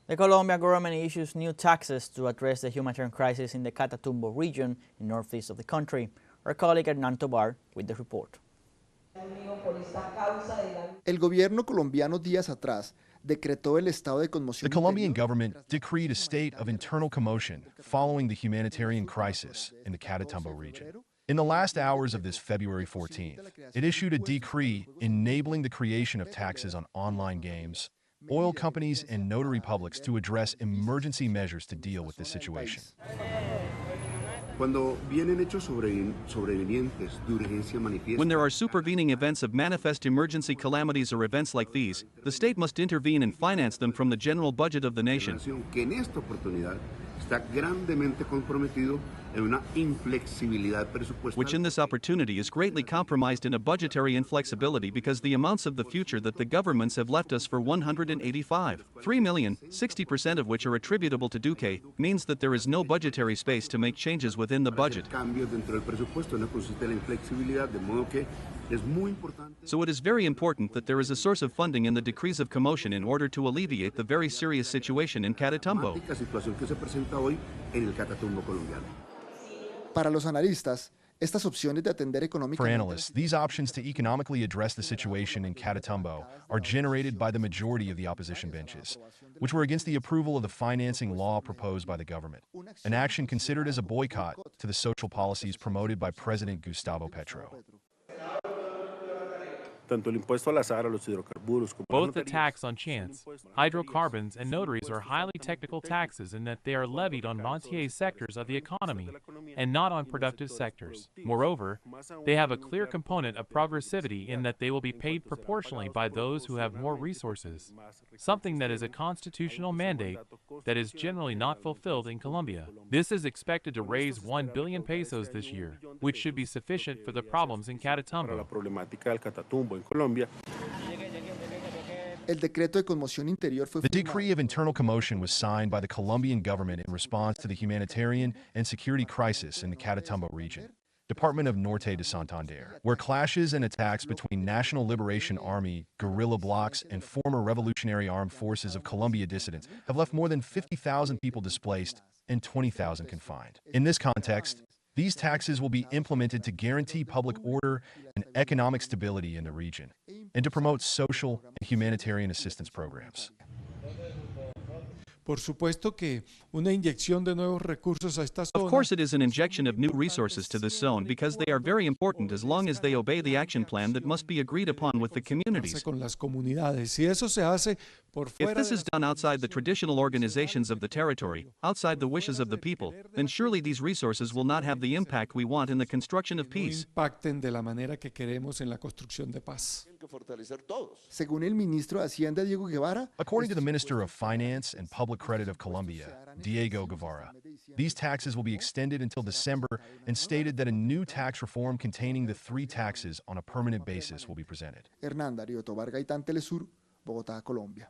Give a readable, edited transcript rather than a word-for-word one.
The Colombian government issues new taxes to address the humanitarian crisis in the Catatumbo region in northeast of the country. Our colleague Hernan Tobar with the report. El gobierno colombiano días atrás decretó el estado de conmoción. The Colombian government decreed a state of internal commotion following the humanitarian crisis in the Catatumbo region. In the last hours of this February 14th, it issued a decree enabling the creation of taxes on online games, oil companies, and notary publics to address emergency measures to deal with this situation. When there are supervening events of manifest emergency calamities or events like these, the state must intervene and finance them from the general budget of the nation. Which in this opportunity is greatly compromised in a budgetary inflexibility because the amounts of the future that the governments have left us for 185, 3 million, 60% of which are attributable to Duque, means that there is no budgetary space to make changes within the budget. So it is very important that there is a source of funding in the decrees of commotion in order to alleviate the very serious situation in Catatumbo. Para los analistas, estas opciones de atender económicamente. For analysts, these options to economically address the situation in Catatumbo are generated by the majority of the opposition benches, which were against the approval of the financing law proposed by the government, an action considered as a boycott to the social policies promoted by President Gustavo Petro. Both the tax on chance, hydrocarbons, and notaries are highly technical taxes in that they are levied on rentier sectors of the economy and not on productive sectors. Moreover, they have a clear component of progressivity in that they will be paid proportionally by those who have more resources, something that is a constitutional mandate that is generally not fulfilled in Colombia. This is expected to raise 1 billion pesos this year, which should be sufficient for the problems in Catatumbo. The decree of internal commotion was signed by the Colombian government in response to the humanitarian and security crisis in the Catatumbo region, Department of Norte de Santander, where clashes and attacks between National Liberation Army, guerrilla blocks, and former Revolutionary Armed Forces of Colombia dissidents have left more than 50,000 people displaced and 20,000 confined. In this context, these taxes will be implemented to guarantee public order and economic stability in the region, and to promote social and humanitarian assistance programs. Por supuesto que una inyección de nuevos recursos a esta zona. Of course it is an injection of new resources to this zone because they are very important as long as they obey the action plan that must be agreed upon with the communities. Con las comunidades. Si eso se hace por fuera if this is done outside the traditional organizations of the territory, outside the wishes of the people, then surely these resources will not have the impact we want in the construction of peace. Impacten de la manera que queremos en la construcción de paz. Según el ministro de Hacienda, Diego Guevara, according to the Minister of Finance and Public Credit of Colombia, Diego Guevara, these taxes will be extended until December and stated that a new tax reform containing the 3 taxes on a permanent basis will be presented. Hernan Tobar, TeleSUR, Bogotá, Colombia.